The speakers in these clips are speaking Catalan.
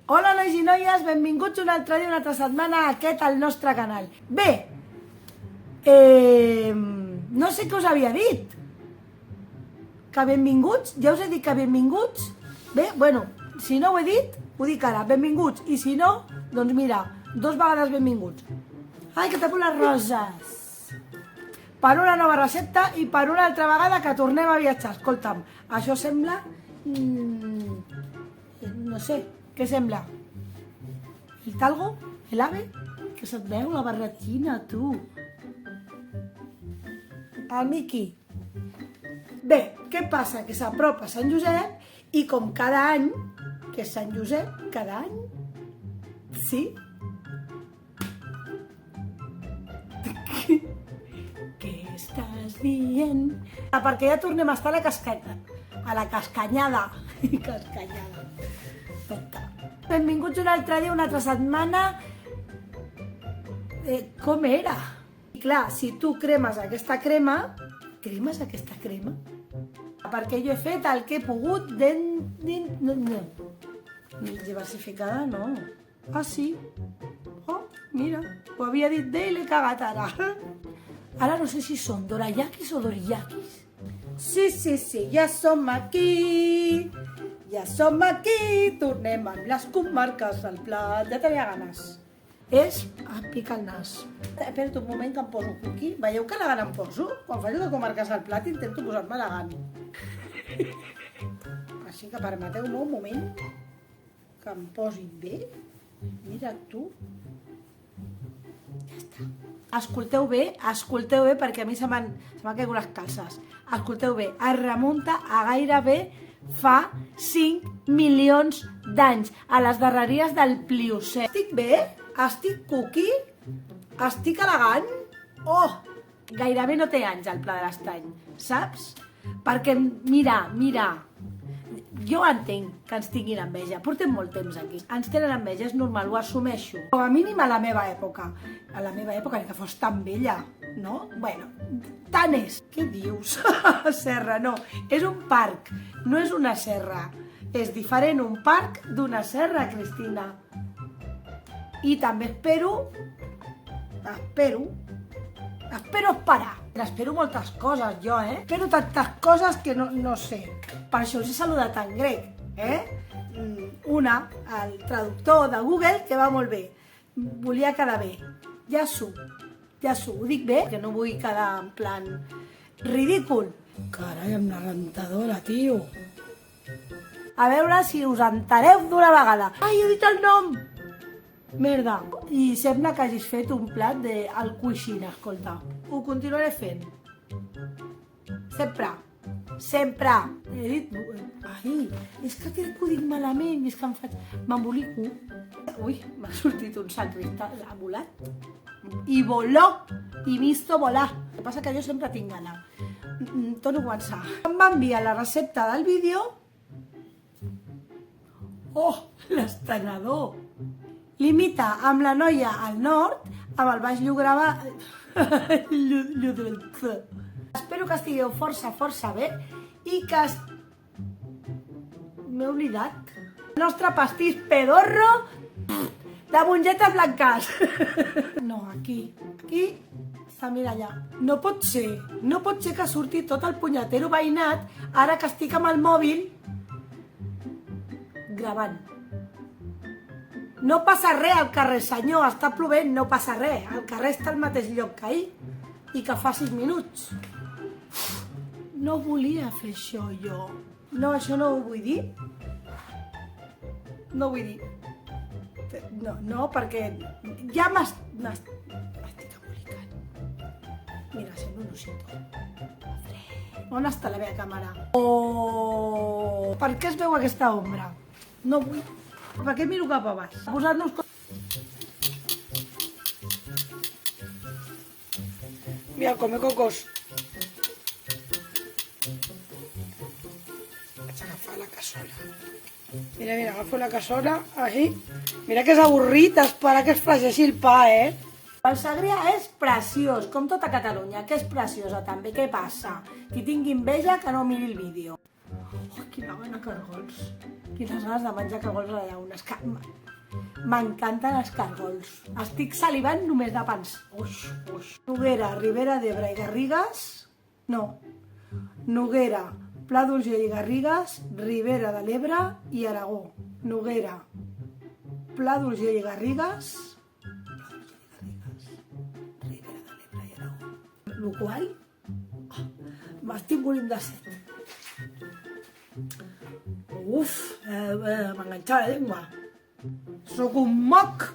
Hola nois i noies, benvinguts un altre dia, una altra setmana a aquest, al nostre canal. Bé, no sé què us havia dit. Que benvinguts, ja us he dit que benvinguts. Bé, bueno, si no ho he dit, ho dic ara, benvinguts. I si no, doncs mira, 2 vegades benvinguts. Ai, que tapo les roses. Per una nova recepta i per una altra vegada que tornem a viatjar. Escolta'm, això sembla... no sé, què sembla? El talgo? El ave? Que se't veu la barretina, tu. El Miqui. Bé, què passa? Que s'apropa Sant Josep i com cada any, que és Sant Josep, cada any, sí? Què estàs dient? Perquè ja tornem a estar a la cascanyada. Cascanyada. Benvinguts un altre dia, una altra setmana. Com era? I clar, si tu cremes aquesta crema... Cremes aquesta crema? Perquè jo he fet el que he pogut diversificada, no. Ah, sí? Oh, mira, ho havia dit d'ell i l'he cagat ara. Ara no sé si són dorayakis o doriyakis. Sí, ja som aquí. Ja som aquí, tornem amb les comarques al plat. Ja tenia ganes. És a picar el nas. Espera't un moment que em poso aquí. Veieu que elegant em poso? Quan faig de comarques al plat intento posar-me elegant. Així que permeteu-me un moment que em posi bé. Mira tu. Ja està. Escolteu bé, perquè a mi se m'han caigut les calces. Escolteu bé, es remunta a gairebé fa 5 milions d'anys, a les darreries del Pliocè. Estic bé? Estic cuqui? Estic elegant? Oh! Gairebé no té anys el Pla de l'Estany, saps? Perquè, mira, jo entenc que ens tinguin enveja, portem molt temps aquí. Ens tenen enveja, és normal, ho assumeixo. Com a mínim a la meva època. A la meva època, ni que fos tan vella, no? Bueno, tant és. Què dius? Serra, no. És un parc, no és una serra. És diferent un parc d'una serra, Cristina. I també espero esperar. Espero moltes coses, jo, Espero tantes coses que no sé. Per això us he saludat en grec, Una, el traductor de Google, que va molt bé. Volia quedar bé. Yasu, ho dic bé? Que no vull quedar en plan ridícul. Carai, amb la rentadora, tio. A veure si us entereu d'una vegada. Ai, he dit el nom! Merda. I sembla que hagis fet un plat del cuixina, escolta. Ho continuaré fent. Sempre. He dit... Ai, és que crec que ho dic malament, és que m'embolico. Ui, m'ha sortit un saltrista volat. I voló, i visto volar. El que passa que jo sempre tinc gana. Torno a començar. Em va enviar la recepta del vídeo. Oh, l'estenedor. Limita amb la Noia al nord, amb el Baix Llobregat. Espero que estigueu força bé i que... M'he oblidat. El nostre pastís pedorro de mongetes blanques. No, aquí. Està, mira allà. No pot ser que surti tot el punyetero veïnat ara que estic amb el mòbil gravant. No passa res al carrer, senyor, està plovent, no passa res. El carrer està al mateix lloc que ahir i que fa 6 minuts. No volia fer això, jo. No, això no ho vull dir. No vull dir. No, perquè ja m'estic embolicant. Mira, sembla un osito. On està la meva càmera? Oh! Per què es veu aquesta ombra? No vull... Per què miro cap a baix? Posar-nos... Mira, come cocos. Vaig agafar la cassola. Mira, agafo la cassola, així. Mira que és avorrit esperar que es fregeixi el pa, El Segrià és preciós, com tota Catalunya, que és preciosa també. Què passa? Qui tingui enveja que no miri el vídeo. Oh, quina gana cargols. Quines ganes de menjar cargols a la llauna. M'encanten els cargols. Estic salivant només de pensar. Noguera, Ribera d'Ebre i Garrigues. No. Noguera, Pla d'Urgell i Garrigues, Ribera de l'Ebre i Aragó. Noguera, Pla d'Urgell i Garrigues, Ribera de l'Ebre i Aragó. Lo qual, m'estic morint de set. Uf, m'ha enganxat la llengua. Soc un moc.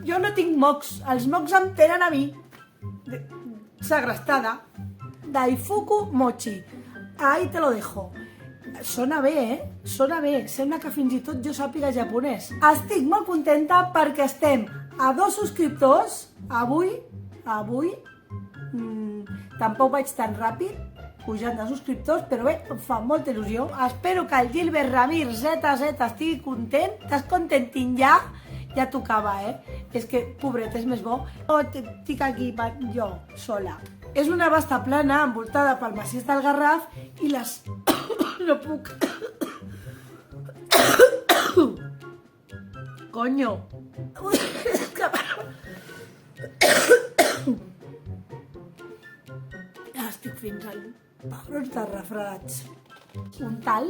Jo no tinc mocs, els mocs em tenen a mi. Segrestada. Daifuku mochi. Ahí te lo dejo. Sona bé, Sona bé. Sembla que fins i tot jo sàpiga japonès. Estic molt contenta perquè estem a 2 subscriptors. Avui, tampoc vaig tan ràpid, pujant de subscriptors, però bé, em fa molta il·lusió. Espero que el Gilbert Ramir ZZ estigui content. Estàs contentin ja? Ja tocava, És que, pobret, és més bo. Estic aquí jo, sola. És una vasta plana envoltada pel massís del Garraf i les... No puc... Coño! Estic fins al pebrons de refredats. Un tal?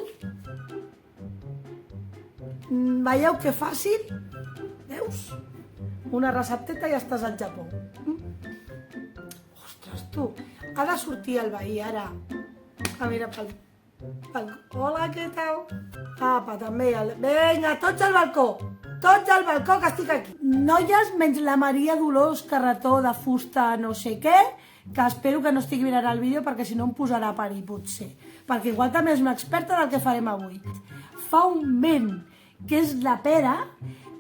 Veieu que fàcil? Veus? Una recepteta i ja estàs al Japó. Ostres, tu, ha de sortir el veí ara. A veure, pel... Hola, què tal? Apa, també. Vinga, tots al balcó. Tots al balcó, que estic aquí. Noies, menys la Maria Dolors Carretó de fusta no sé què, que espero que no estigui mirant el vídeo perquè si no em posarà a parir, potser. Perquè igual també és una experta del que farem avui. Fa un vent, que és la pera,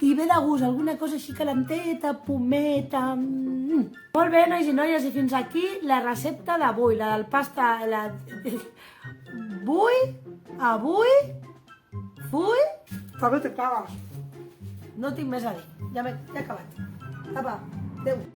i ve de gust, alguna cosa així calenteta, pometa... Molt bé, nois i noies, i fins aquí la recepta d'avui, la del pasta... Avui... També te cagues. No tinc més a dir, ja he acabat. Apa, adéu.